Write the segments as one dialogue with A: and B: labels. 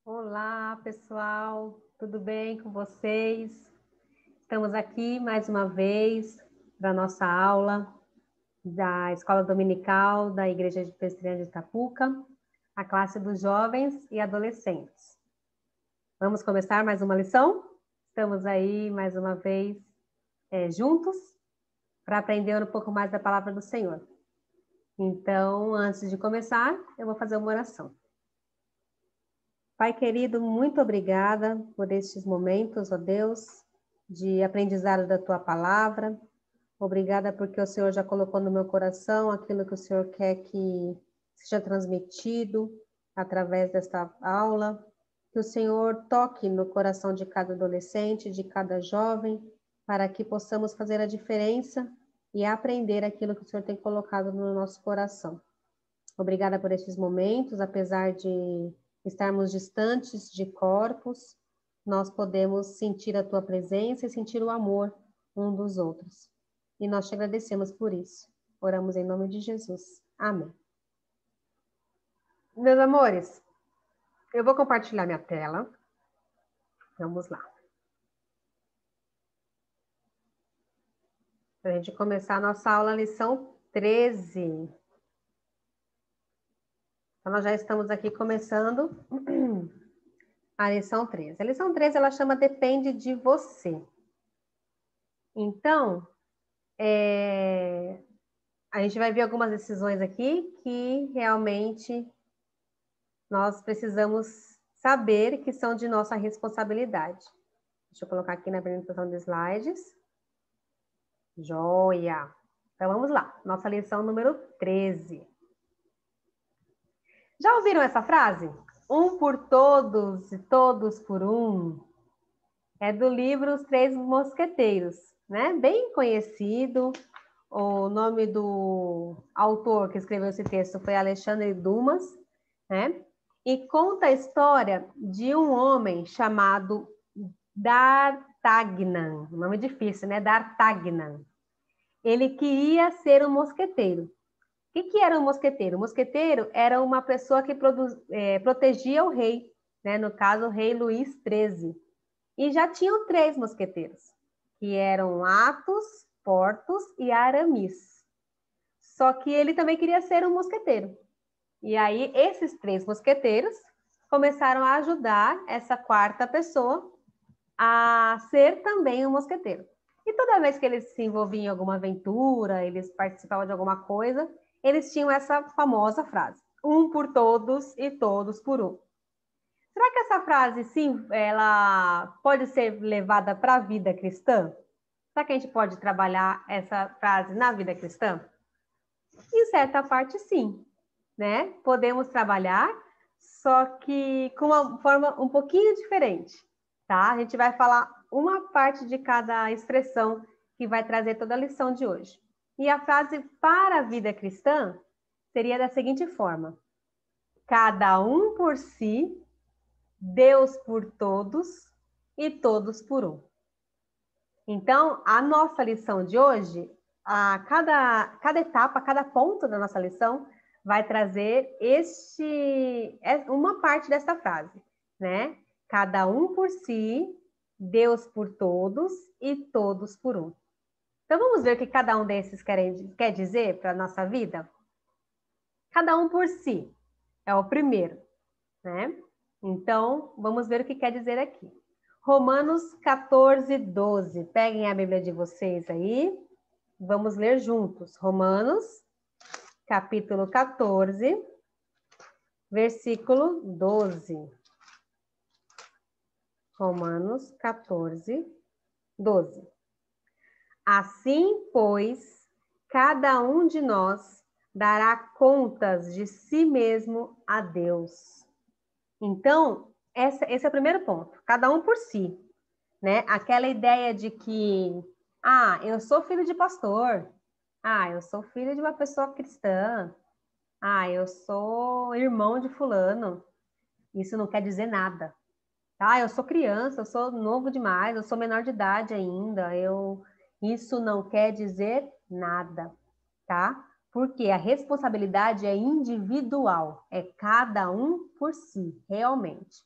A: Olá, pessoal, tudo bem com vocês? Estamos aqui mais uma vez para a nossa aula da Escola Dominical da Igreja de Presbiteriana de Itapuca, a classe dos jovens e adolescentes. Vamos começar mais uma lição? Estamos aí mais uma vez juntos para aprender um pouco mais da palavra do Senhor. Então, antes de começar, eu vou fazer uma oração. Pai querido, muito obrigada por estes momentos, ó Deus, de aprendizado da Tua palavra. Obrigada porque o Senhor já colocou no meu coração aquilo que o Senhor quer que seja transmitido através desta aula. Que o Senhor toque no coração de cada adolescente, de cada jovem, para que possamos fazer a diferença e aprender aquilo que o Senhor tem colocado no nosso coração. Obrigada por estes momentos, apesar de estarmos distantes de corpos, nós podemos sentir a Tua presença e sentir o amor um dos outros. E nós te agradecemos por isso. Oramos em nome de Jesus. Amém. Meus amores, eu vou compartilhar minha tela. Vamos lá. Para a gente começar a nossa aula, lição 13. Então, nós já estamos aqui começando a lição 13. A lição 13, ela chama Depende de Você. Então, a gente vai ver algumas decisões aqui que realmente nós precisamos saber que são de nossa responsabilidade. Deixa eu colocar aqui na apresentação de slides. Joia! Então, vamos lá. Nossa lição número 13. Já ouviram essa frase? Um por todos e todos por um. É do livro Os Três Mosqueteiros, né? Bem conhecido. O nome do autor que escreveu esse texto foi Alexandre Dumas, né? E conta a história de um homem chamado D'Artagnan. Nome difícil, né? D'Artagnan. Ele queria ser um mosqueteiro. O que era um mosqueteiro? O mosqueteiro era uma pessoa que protegia o rei, né? No caso, o rei Luís XIII. E já tinham 3 mosqueteiros, que eram Athos, Porthos e Aramis. Só que ele também queria ser um mosqueteiro. E aí, esses 3 mosqueteiros começaram a ajudar essa 4ª pessoa a ser também um mosqueteiro. E toda vez que eles se envolviam em alguma aventura, eles participavam de alguma coisa, eles tinham essa famosa frase: um por todos e todos por um. Será que essa frase, sim, ela pode ser levada para a vida cristã? Será que a gente pode trabalhar essa frase na vida cristã? Em certa parte, sim, né? Podemos trabalhar, só que com uma forma um pouquinho diferente, tá? A gente vai falar uma parte de cada expressão que vai trazer toda a lição de hoje. E a frase para a vida cristã seria da seguinte forma: cada um por si, Deus por todos e todos por um. Então, a nossa lição de hoje, cada etapa, cada ponto da nossa lição vai trazer uma parte dessa frase, né? Cada um por si, Deus por todos e todos por um. Então, vamos ver o que cada um desses quer dizer para a nossa vida? Cada um por si é o primeiro, né? Então, vamos ver o que quer dizer aqui. Romanos 14, 12. Peguem a Bíblia de vocês aí. Vamos ler juntos. Romanos, capítulo 14, versículo 12. Romanos 14, 12. Assim, pois, cada um de nós dará contas de si mesmo a Deus. Então, esse é o primeiro ponto. Cada um por si, né? Aquela ideia de que, eu sou filho de pastor. Eu sou filho de uma pessoa cristã. Eu sou irmão de fulano. Isso não quer dizer nada. Eu sou criança, eu sou novo demais, eu sou menor de idade ainda. Isso não quer dizer nada, tá? Porque a responsabilidade é individual, é cada um por si, realmente.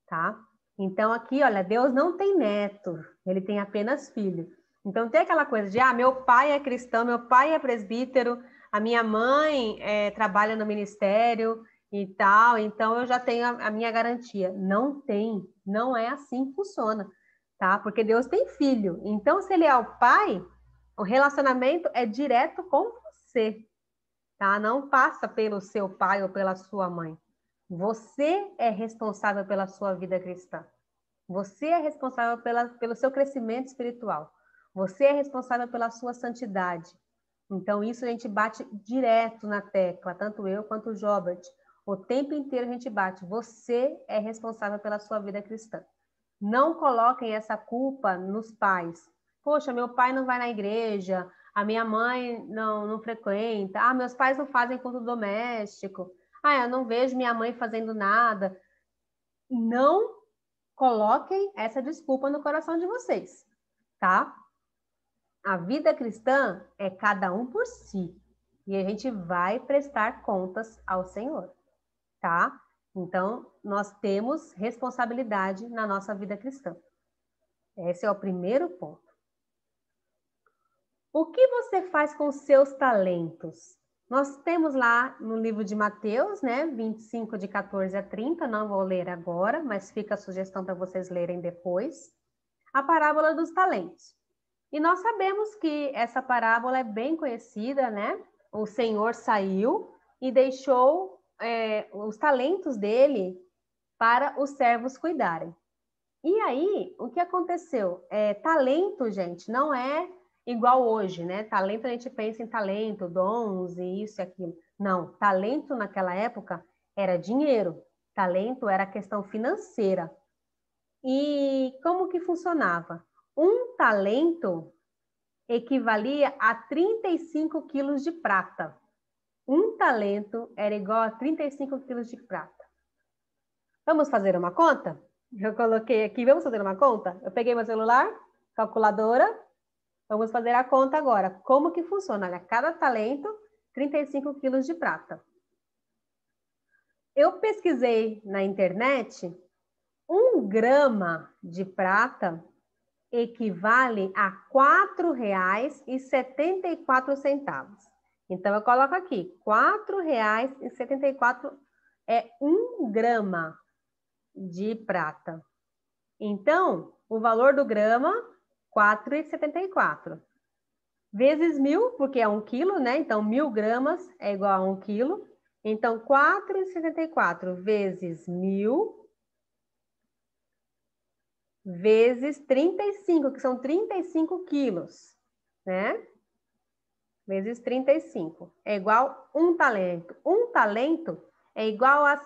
A: tá? Então, aqui, olha, Deus não tem neto, ele tem apenas filho. Então, tem aquela coisa de, meu pai é cristão, meu pai é presbítero, a minha mãe trabalha no ministério e tal, então eu já tenho a minha garantia. Não tem, não é assim que funciona, tá? Porque Deus tem filho. Então, se ele é o pai, o relacionamento é direto com você, tá? Não passa pelo seu pai ou pela sua mãe. Você é responsável pela sua vida cristã. Você é responsável pelo seu crescimento espiritual. Você é responsável pela sua santidade. Então, isso a gente bate direto na tecla, tanto eu quanto o Jobert. O tempo inteiro a gente bate. Você é responsável pela sua vida cristã. Não coloquem essa culpa nos pais. Poxa, meu pai não vai na igreja, a minha mãe não frequenta, meus pais não fazem culto doméstico, eu não vejo minha mãe fazendo nada. Não coloquem essa desculpa no coração de vocês, tá? A vida cristã é cada um por si. E a gente vai prestar contas ao Senhor, tá? Então, nós temos responsabilidade na nossa vida cristã. Esse é o primeiro ponto. O que você faz com seus talentos? Nós temos lá no livro de Mateus, né, 25, de 14 a 30, não vou ler agora, mas fica a sugestão para vocês lerem depois, a parábola dos talentos. E nós sabemos que essa parábola é bem conhecida, né? O Senhor saiu e deixou os talentos dele para os servos cuidarem. E aí, o que aconteceu? Talento, gente, não é igual hoje, né? Talento, a gente pensa em talento, dons e isso e aquilo. Não, talento naquela época era dinheiro. Talento era questão financeira. E como que funcionava? Um talento equivalia a 35 quilos de prata. Um talento era igual a 35 quilos de prata. Vamos fazer uma conta? Eu coloquei aqui, vamos fazer uma conta? Eu peguei meu celular, calculadora, vamos fazer a conta agora. Como que funciona? Olha, cada talento, 35 quilos de prata. Eu pesquisei na internet, 1 grama de prata equivale a R$ 4,74. Então, eu coloco aqui, R$ 4,74 é 1 grama de prata. Então, o valor do grama, R$ 4,74. Vezes 1.000, porque é 1 quilo, né? Então, 1.000 gramas é igual a 1 quilo. Então, 4,74 vezes 1.000 vezes 35, que são 35 quilos, né? Vezes 35 é igual a 1 talento. 1 talento é igual a R$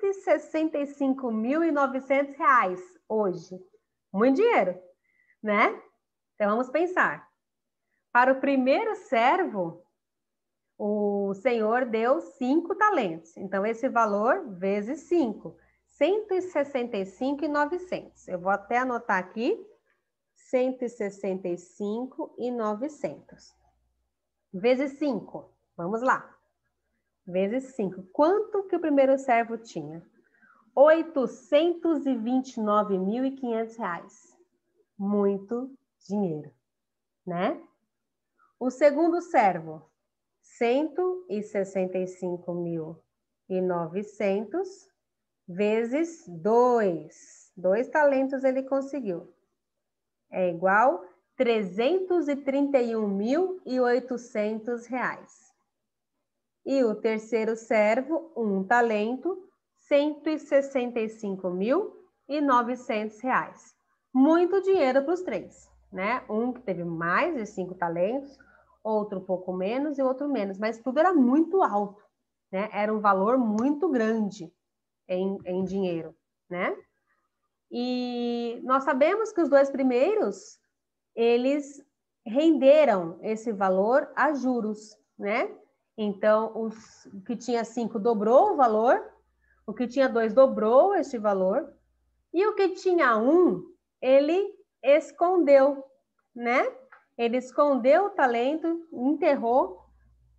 A: 165.900 hoje. Muito dinheiro, né? Então, vamos pensar. Para o primeiro servo, o Senhor deu 5 talentos. Então, esse valor vezes 5, 165.900. Eu vou até anotar aqui, 165.900. Vezes 5, vamos lá. Vezes 5. Quanto que o primeiro servo tinha? R$ 829.500. Muito dinheiro, né? O segundo servo, 165.900 vezes 2. 2 talentos ele conseguiu. É igual a R$ 331.800. E o terceiro servo, 1 talento, R$ 165.900. Muito dinheiro para os 3, né? Um que teve mais de 5 talentos, outro um pouco menos e outro menos, mas tudo era muito alto, né? Era um valor muito grande em dinheiro, né? E nós sabemos que os 2 primeiros, eles renderam esse valor a juros, né? Então, o que tinha 5 dobrou o valor, o que tinha 2 dobrou este valor, e o que tinha 1, ele escondeu, né? Ele escondeu o talento, enterrou,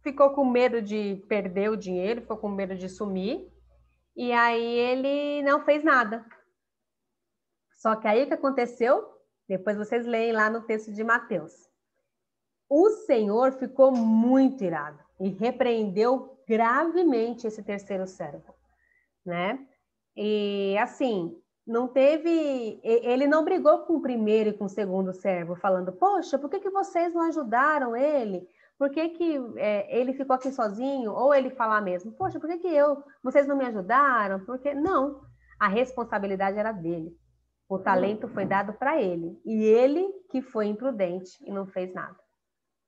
A: ficou com medo de perder o dinheiro, ficou com medo de sumir, e aí ele não fez nada, Só que aí o que aconteceu? Depois vocês leem lá no texto de Mateus. O Senhor ficou muito irado e repreendeu gravemente esse terceiro servo, né? E assim, não teve, ele não brigou com o primeiro e com o segundo servo, falando, poxa, por que vocês não ajudaram ele? Por que ele ficou aqui sozinho? Ou ele falar mesmo, poxa, por que vocês não me ajudaram? Porque não, a responsabilidade era dele. O talento foi dado para ele. E ele que foi imprudente e não fez nada,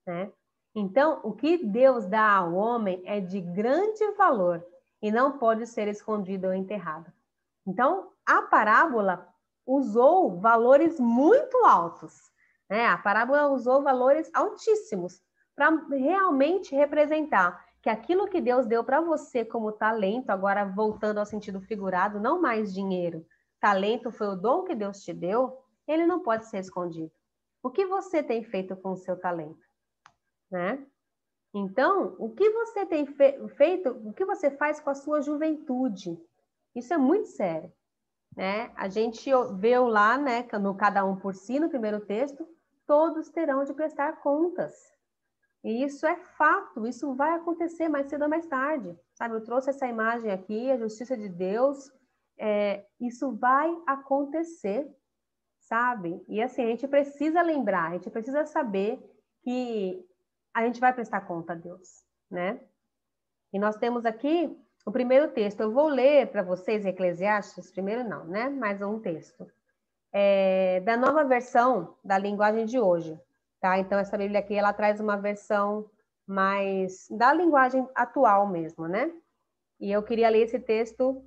A: né? Então, o que Deus dá ao homem é de grande valor e não pode ser escondido ou enterrado. Então, a parábola usou valores muito altos, né? A parábola usou valores altíssimos para realmente representar que aquilo que Deus deu para você como talento, agora voltando ao sentido figurado, não mais dinheiro, talento foi o dom que Deus te deu, ele não pode ser escondido. O que você tem feito com o seu talento, né? Então, o que você tem feito, o que você faz com a sua juventude? Isso é muito sério, né? A gente viu lá, né, no Cada Um por Si, no primeiro texto, todos terão de prestar contas. E isso é fato, isso vai acontecer mais cedo ou mais tarde, sabe? Eu trouxe essa imagem aqui, a justiça de Deus, isso vai acontecer, sabe? E assim, a gente precisa lembrar, a gente precisa saber que a gente vai prestar conta a Deus, né? E nós temos aqui o primeiro texto. Eu vou ler para vocês Eclesiastes, primeiro não, né? Mais um texto. Da nova versão da linguagem de hoje, tá? Então, essa Bíblia aqui, ela traz uma versão mais da linguagem atual mesmo, né? E eu queria ler esse texto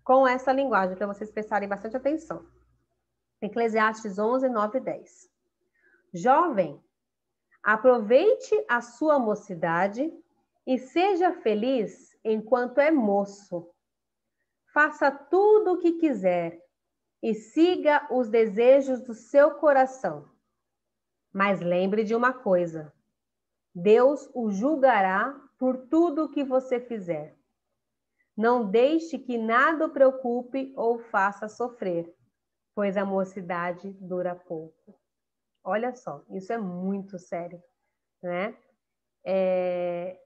A: com essa linguagem, para vocês prestarem bastante atenção. Eclesiastes 11, 9 e 10. Jovem, aproveite a sua mocidade e seja feliz enquanto é moço. Faça tudo o que quiser e siga os desejos do seu coração. Mas lembre de uma coisa: Deus o julgará por tudo o que você fizer. Não deixe que nada o preocupe ou faça sofrer, pois a mocidade dura pouco. Olha só, isso é muito sério, né?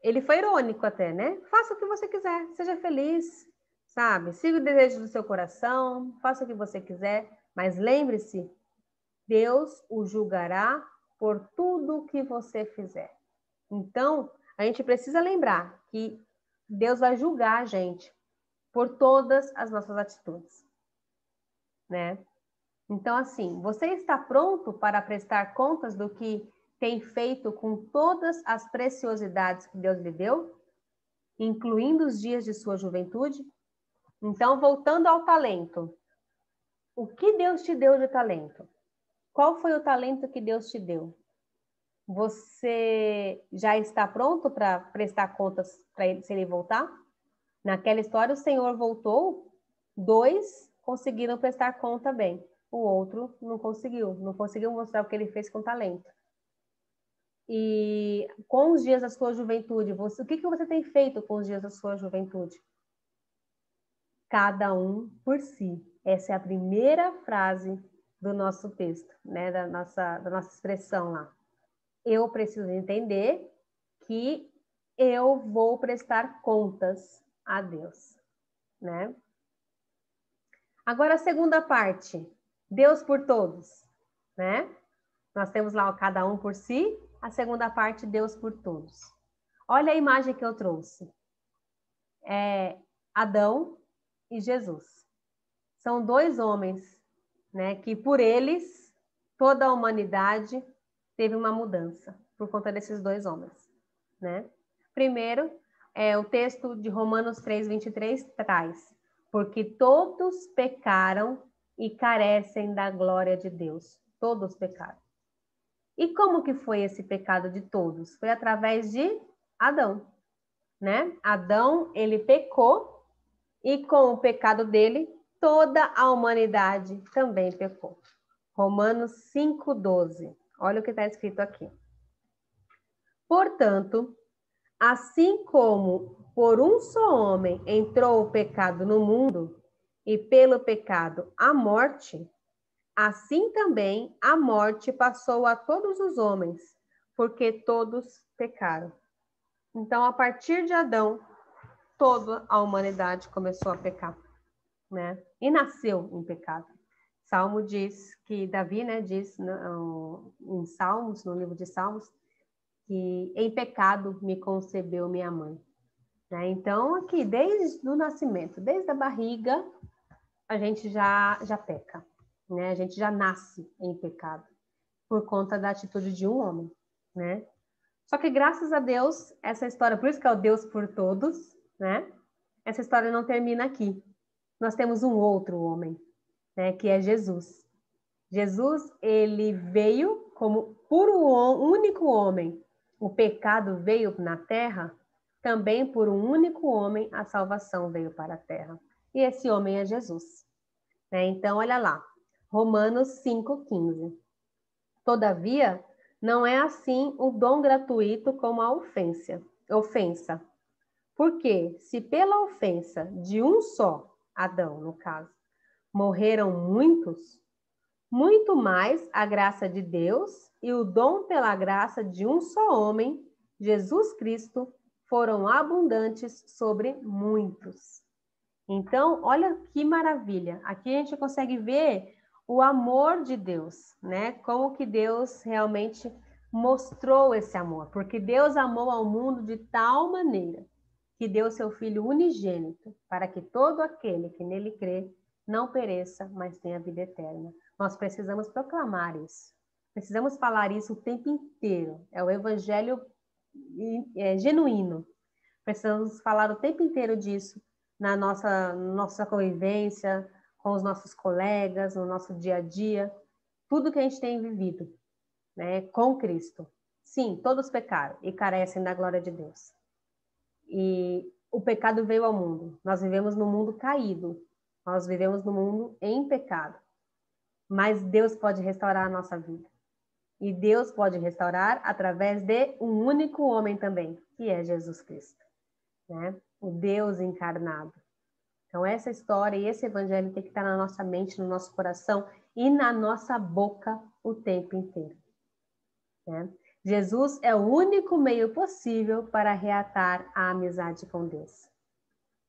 A: Ele foi irônico até, né? Faça o que você quiser, seja feliz, sabe? Siga o desejo do seu coração, faça o que você quiser, mas lembre-se, Deus o julgará por tudo o que você fizer. Então, a gente precisa lembrar que Deus vai julgar a gente por todas as nossas atitudes, né? Então, assim, você está pronto para prestar contas do que tem feito com todas as preciosidades que Deus lhe deu, incluindo os dias de sua juventude? Então, voltando ao talento, o que Deus te deu de talento? Qual foi o talento que Deus te deu? Você já está pronto para prestar contas para ele, se ele voltar? Naquela história, o Senhor voltou, 2 conseguiram prestar conta bem. O outro não conseguiu mostrar o que ele fez com talento. E com os dias da sua juventude, o que você tem feito com os dias da sua juventude? Cada um por si. Essa é a primeira frase do nosso texto, né? da nossa expressão lá. Eu preciso entender que eu vou prestar contas a Deus, né? Agora a segunda parte, Deus por todos, né? Nós temos lá o cada um por si, a segunda parte, Deus por todos. Olha a imagem que eu trouxe. Adão e Jesus. São 2 homens, né, que por eles toda a humanidade teve uma mudança por conta desses 2 homens, né? Primeiro, o texto de Romanos 3:23 traz: porque todos pecaram e carecem da glória de Deus. Todos pecaram. E como que foi esse pecado de todos? Foi através de Adão, né? Adão, ele pecou e com o pecado dele, toda a humanidade também pecou. Romanos 5:12. Olha o que está escrito aqui. Portanto, assim como por um só homem entrou o pecado no mundo, e pelo pecado a morte, assim também a morte passou a todos os homens, porque todos pecaram. Então, a partir de Adão, toda a humanidade começou a pecar, né? E nasceu em pecado. Salmo diz que Davi, né, diz em Salmos, no livro de Salmos, que em pecado me concebeu minha mãe. Né? Então, aqui, desde o nascimento, desde a barriga, a gente já peca. Né? A gente já nasce em pecado, por conta da atitude de um homem. Né? Só que, graças a Deus, essa história, por isso que é o Deus por todos, né? Essa história não termina aqui. Nós temos um outro homem, né, que é Jesus. Jesus, ele veio como único homem. O pecado veio na terra, também por um único homem a salvação veio para a terra. E esse homem é Jesus. Né? Então, olha lá, Romanos 5,15. Todavia, não é assim o dom gratuito como a ofensa. Porque se pela ofensa de um só, Adão, no caso, morreram muitos, muito mais a graça de Deus e o dom pela graça de um só homem, Jesus Cristo, foram abundantes sobre muitos. Então, olha que maravilha. Aqui a gente consegue ver o amor de Deus, né? Como que Deus realmente mostrou esse amor. Porque Deus amou ao mundo de tal maneira que deu seu Filho unigênito, para que todo aquele que nele crê não pereça, mas tenha vida eterna. Nós precisamos proclamar isso. Precisamos falar isso o tempo inteiro. É o evangelho genuíno. Precisamos falar o tempo inteiro disso na nossa convivência, com os nossos colegas, no nosso dia a dia. Tudo que a gente tem vivido, né, com Cristo. Sim, todos pecaram e carecem da glória de Deus. E o pecado veio ao mundo. Nós vivemos num mundo caído. Nós vivemos num mundo em pecado. Mas Deus pode restaurar a nossa vida. E Deus pode restaurar através de um único homem também, que é Jesus Cristo. Né? O Deus encarnado. Então, essa história e esse evangelho tem que estar na nossa mente, no nosso coração e na nossa boca o tempo inteiro. Né? Jesus é o único meio possível para reatar a amizade com Deus.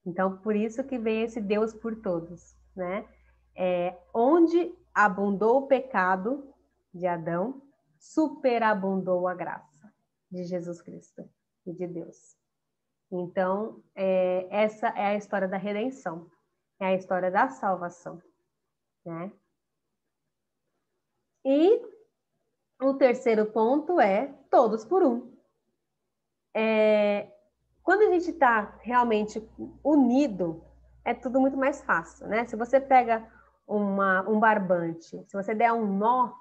A: Então, por isso que vem esse Deus por todos, né? Onde abundou o pecado de Adão, superabundou a graça de Jesus Cristo e de Deus. Então, essa é a história da redenção, é a história da salvação, né? E o terceiro ponto é todos por um. Quando a gente está realmente unido, é tudo muito mais fácil, né? Se você pega um barbante, se você der um nó,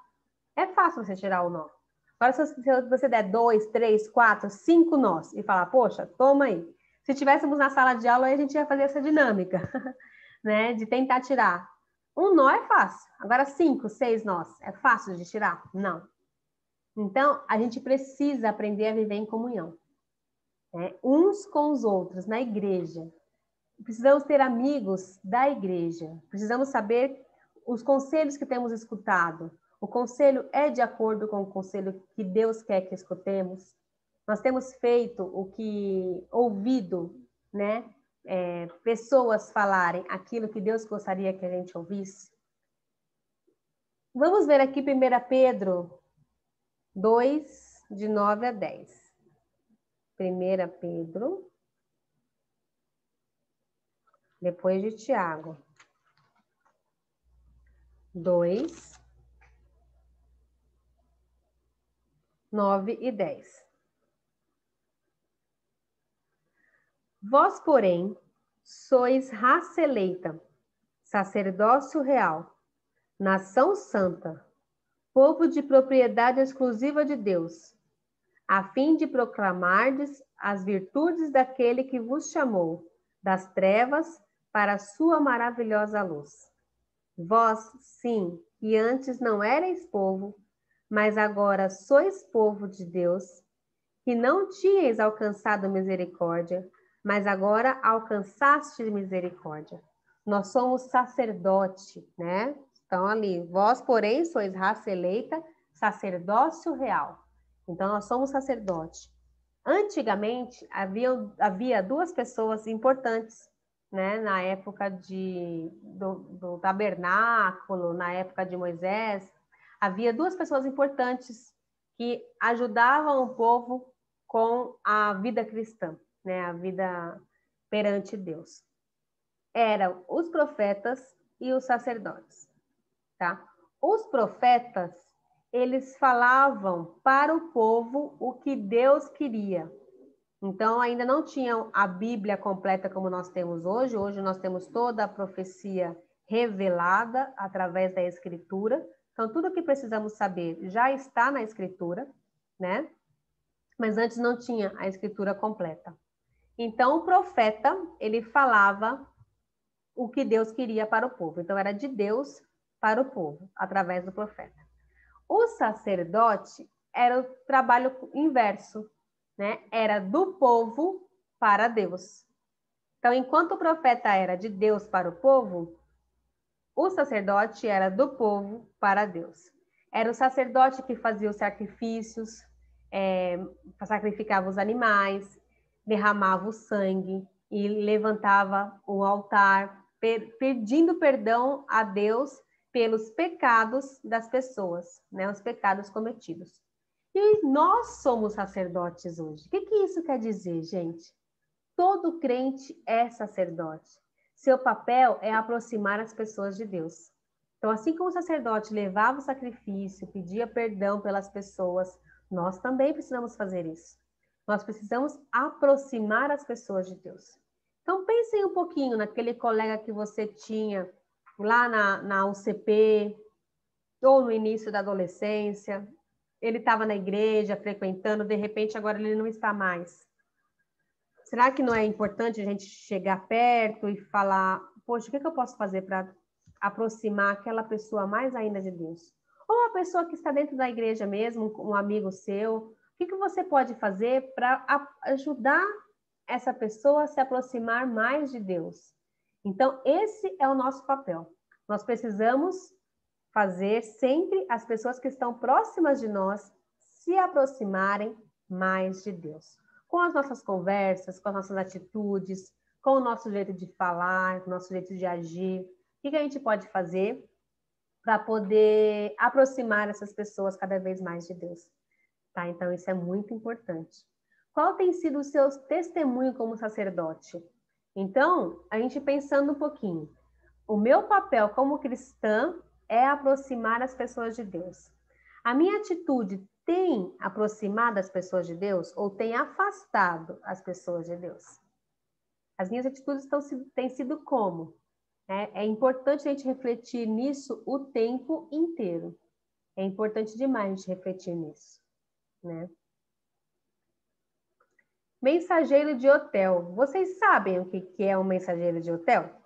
A: é fácil você tirar o nó. Agora, se você der 2, 3, 4, 5 nós e falar, poxa, toma aí. Se tivéssemos na sala de aula, aí a gente ia fazer essa dinâmica, né? De tentar tirar. Um nó é fácil. Agora, 5, 6 nós, é fácil de tirar? Não. Então, a gente precisa aprender a viver em comunhão. Né? Uns com os outros, na igreja. Precisamos ter amigos da igreja. Precisamos saber os conselhos que temos escutado. O conselho é de acordo com o conselho que Deus quer que escutemos. Nós temos feito ouvido, né? Pessoas falarem aquilo que Deus gostaria que a gente ouvisse. Vamos ver aqui 1 Pedro 2, de 9 a 10. 1 Pedro, depois de Tiago. 2, 9 e 10. Vós, porém, sois raça eleita, sacerdócio real, nação santa, povo de propriedade exclusiva de Deus, a fim de proclamardes as virtudes daquele que vos chamou das trevas para a sua maravilhosa luz. Vós, sim, que antes não erais povo, mas agora sois povo de Deus, que não tinhais alcançado misericórdia, mas agora alcançaste misericórdia. Nós somos sacerdote, né? Então, ali, vós, porém, sois raça eleita, sacerdócio real. Então, nós somos sacerdote. Antigamente, havia duas pessoas importantes, né? Na época do tabernáculo, na época de Moisés, havia duas pessoas importantes que ajudavam o povo com a vida cristã, né? A vida perante Deus. Eram os profetas e os sacerdotes, tá? Os profetas, eles falavam para o povo o que Deus queria. Então, ainda não tinham a Bíblia completa como nós temos hoje. Hoje nós temos toda a profecia revelada através da Escritura. Então, tudo o que precisamos saber já está na Escritura, né? Mas antes não tinha a Escritura completa. Então, o profeta, ele falava o que Deus queria para o povo. Então, era de Deus para o povo, através do profeta. O sacerdote era o trabalho inverso, né? Era do povo para Deus. Então, enquanto o profeta era de Deus para o povo, o sacerdote era do povo para Deus. Era o sacerdote que fazia os sacrifícios, sacrificava os animais, derramava o sangue e levantava o altar, pedindo perdão a Deus pelos pecados das pessoas, né? Os pecados cometidos. E nós somos sacerdotes hoje. O que isso quer dizer, gente? Todo crente é sacerdote. Seu papel é aproximar as pessoas de Deus. Então, assim como o sacerdote levava o sacrifício, pedia perdão pelas pessoas, nós também precisamos fazer isso. Nós precisamos aproximar as pessoas de Deus. Então, pensem um pouquinho naquele colega que você tinha lá na UCP, ou no início da adolescência. Ele estava na igreja, frequentando, de repente agora ele não está mais. Será que não é importante a gente chegar perto e falar, poxa, o que eu posso fazer para aproximar aquela pessoa mais ainda de Deus? Ou a pessoa que está dentro da igreja mesmo, um amigo seu, o que você pode fazer para ajudar essa pessoa a se aproximar mais de Deus? Então, esse é o nosso papel. Nós precisamos fazer sempre as pessoas que estão próximas de nós se aproximarem mais de Deus. Com as nossas conversas, com as nossas atitudes, com o nosso jeito de falar, com o nosso jeito de agir. O que a gente pode fazer para poder aproximar essas pessoas cada vez mais de Deus? Tá? Então, isso é muito importante. Qual tem sido o seu testemunho como sacerdote? Então, a gente pensando um pouquinho. O meu papel como cristã é aproximar as pessoas de Deus. A minha atitude tem aproximado as pessoas de Deus ou tem afastado as pessoas de Deus? As minhas atitudes têm sido como? É importante a gente refletir nisso o tempo inteiro. É importante demais a gente refletir nisso, né? Mensageiro de hotel. Vocês sabem o que é um mensageiro de hotel?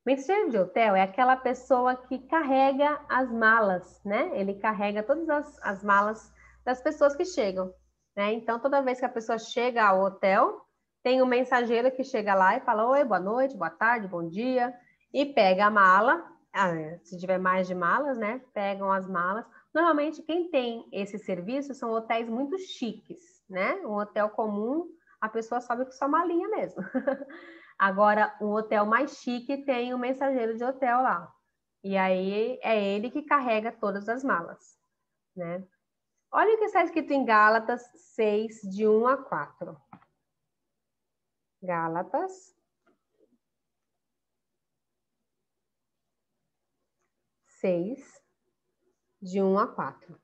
A: Mensageiro de hotel é aquela pessoa que carrega as malas, né? Ele carrega todas as malas das pessoas que chegam, né? Então, toda vez que a pessoa chega ao hotel, tem um mensageiro que chega lá e fala, oi, boa noite, boa tarde, bom dia, e pega a mala, se tiver mais de malas, né? Pegam as malas. Normalmente, quem tem esse serviço são hotéis muito chiques, né? Um hotel comum, a pessoa sobe com sua malinha mesmo. Agora, um hotel mais chique tem um mensageiro de hotel lá. E aí é ele que carrega todas as malas, né? Olha o que está escrito em Gálatas 6, de 1 a 4. Gálatas 6, de 1 a 4.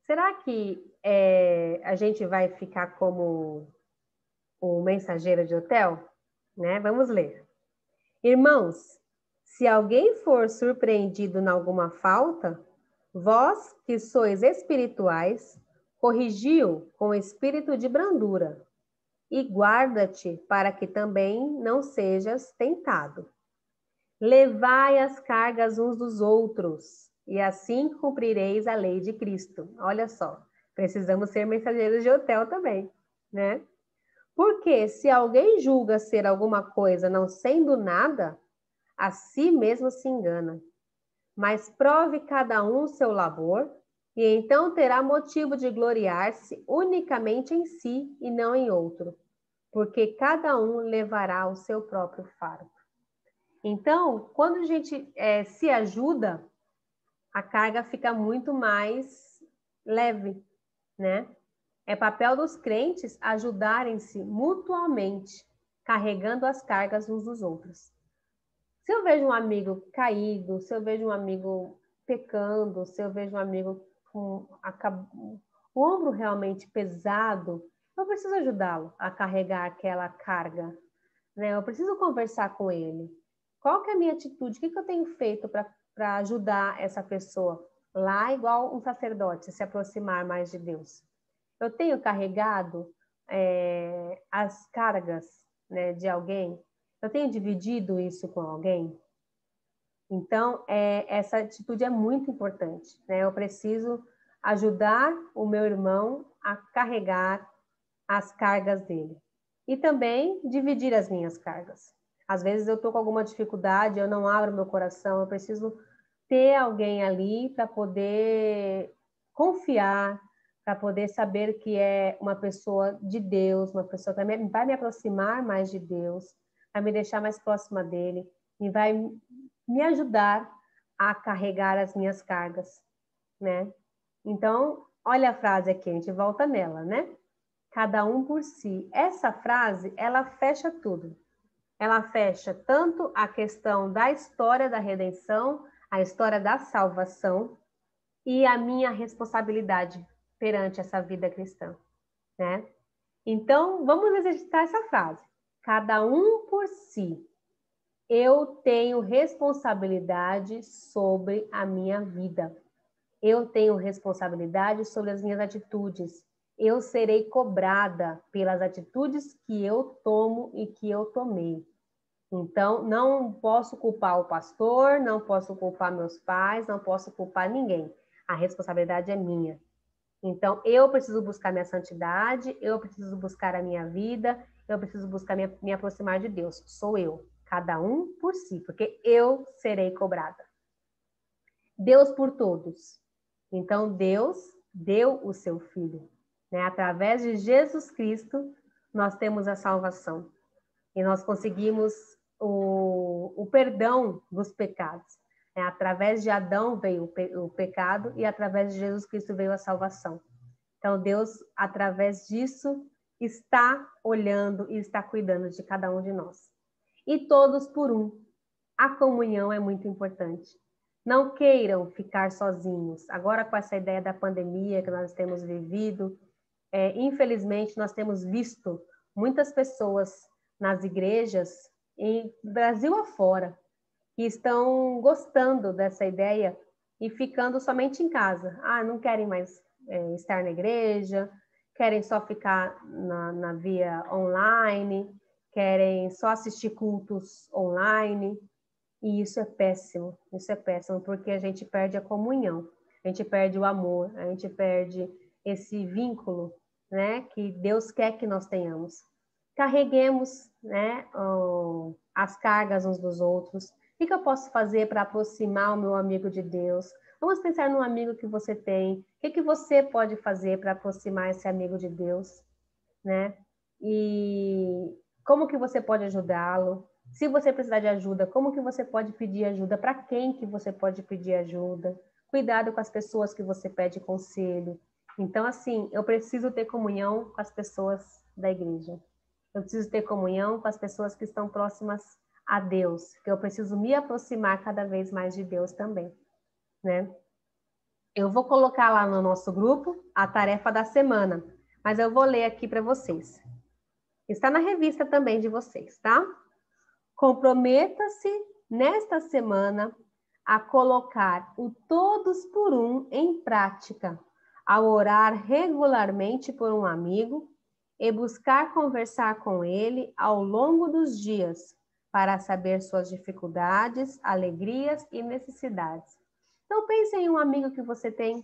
A: Será que a gente vai ficar como o mensageiro de hotel? Né? Vamos ler. Irmãos, se alguém for surpreendido em alguma falta, vós que sois espirituais, corrigiu com espírito de brandura, e guarda-te para que também não sejas tentado. Levai as cargas uns dos outros, e assim cumprireis a lei de Cristo. Olha só, precisamos ser mensageiros de hotel também, né? Porque se alguém julga ser alguma coisa não sendo nada, a si mesmo se engana. Mas prove cada um seu labor, e então terá motivo de gloriar-se unicamente em si e não em outro, porque cada um levará o seu próprio fardo. Então, quando a gente se ajuda, a carga fica muito mais leve, né? É papel dos crentes ajudarem-se mutuamente, carregando as cargas uns dos outros. Se eu vejo um amigo caído, se eu vejo um amigo pecando, se eu vejo um amigo com o ombro realmente pesado, eu preciso ajudá-lo a carregar aquela carga, né? Eu preciso conversar com ele. Qual que é a minha atitude? O que eu tenho feito para ajudar essa pessoa lá, igual um sacerdote, se aproximar mais de Deus? Eu tenho carregado as cargas, né, de alguém? Eu tenho dividido isso com alguém? Então, essa atitude é muito importante, né? Eu preciso ajudar o meu irmão a carregar as cargas dele. E também dividir as minhas cargas. Às vezes eu estou com alguma dificuldade, eu não abro meu coração, eu preciso ter alguém ali para poder confiar, para poder saber que é uma pessoa de Deus, uma pessoa que vai me aproximar mais de Deus, vai me deixar mais próxima dele e vai me ajudar a carregar as minhas cargas, né? Então, olha a frase aqui, a gente volta nela, né? Cada um por si. Essa frase, ela fecha tudo. Ela fecha tanto a questão da história da redenção, a história da salvação e a minha responsabilidade perante essa vida cristã, né? Então, vamos exercitar essa frase. Cada um por si. Eu tenho responsabilidade sobre a minha vida. Eu tenho responsabilidade sobre as minhas atitudes. Eu serei cobrada pelas atitudes que eu tomo e que eu tomei. Então, não posso culpar o pastor, não posso culpar meus pais, não posso culpar ninguém. A responsabilidade é minha. Então, eu preciso buscar minha santidade, eu preciso buscar a minha vida, eu preciso buscar me aproximar de Deus. Sou eu, cada um por si, porque eu serei cobrada. Deus por todos. Então, Deus deu o seu Filho, né? Através de Jesus Cristo, nós temos a salvação. E nós conseguimos o perdão dos pecados. Né? Através de Adão veio o pecado e através de Jesus Cristo veio a salvação. Então, Deus, através disso, está olhando e está cuidando de cada um de nós. E todos por um. A comunhão é muito importante. Não queiram ficar sozinhos. Agora, com essa ideia da pandemia que nós temos vivido, infelizmente, nós temos visto muitas pessoas nas igrejas, em Brasil afora, que estão gostando dessa ideia e ficando somente em casa. Não querem mais estar na igreja, querem só ficar na via online, querem só assistir cultos online. E isso é péssimo, porque a gente perde a comunhão, a gente perde o amor, a gente perde esse vínculo, né, que Deus quer que nós tenhamos. Carreguemos, né, as cargas uns dos outros. O que eu posso fazer para aproximar o meu amigo de Deus? Vamos pensar no amigo que você tem. O que você pode fazer para aproximar esse amigo de Deus, né? E como que você pode ajudá-lo? Se você precisar de ajuda, como que você pode pedir ajuda? Para quem que você pode pedir ajuda? Cuidado com as pessoas que você pede conselho. Então, assim, eu preciso ter comunhão com as pessoas da igreja. Eu preciso ter comunhão com as pessoas que estão próximas a Deus, que eu preciso me aproximar cada vez mais de Deus também, né? Eu vou colocar lá no nosso grupo a tarefa da semana, mas eu vou ler aqui para vocês. Está na revista também de vocês, tá? Comprometa-se nesta semana a colocar o todos por um em prática, a orar regularmente por um amigo e buscar conversar com ele ao longo dos dias para saber suas dificuldades, alegrias e necessidades. Então pense em um amigo que você tem.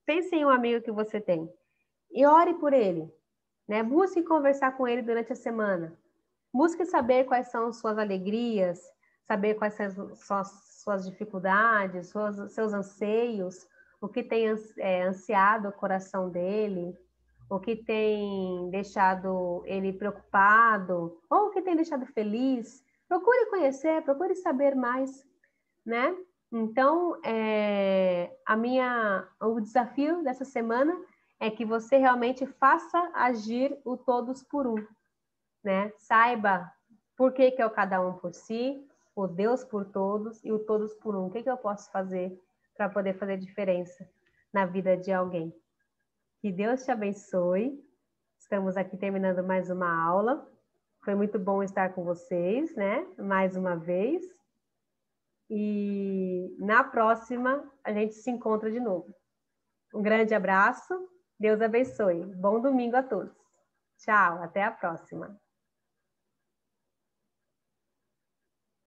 A: Pense em um amigo que você tem e ore por ele, né? Busque conversar com ele durante a semana. Busque saber quais são suas alegrias, saber quais são suas dificuldades, seus anseios, o que tem ansiado o coração dele, o que tem deixado ele preocupado, ou o que tem deixado feliz. Procure conhecer, procure saber mais, né? Então, o desafio dessa semana é que você realmente faça agir o todos por um, né? Saiba por que é o cada um por si, o Deus por todos e o todos por um. O que eu posso fazer para poder fazer diferença na vida de alguém? Que Deus te abençoe. Estamos aqui terminando mais uma aula. Foi muito bom estar com vocês, né? Mais uma vez. E na próxima a gente se encontra de novo. Um grande abraço. Deus abençoe. Bom domingo a todos. Tchau, até a próxima.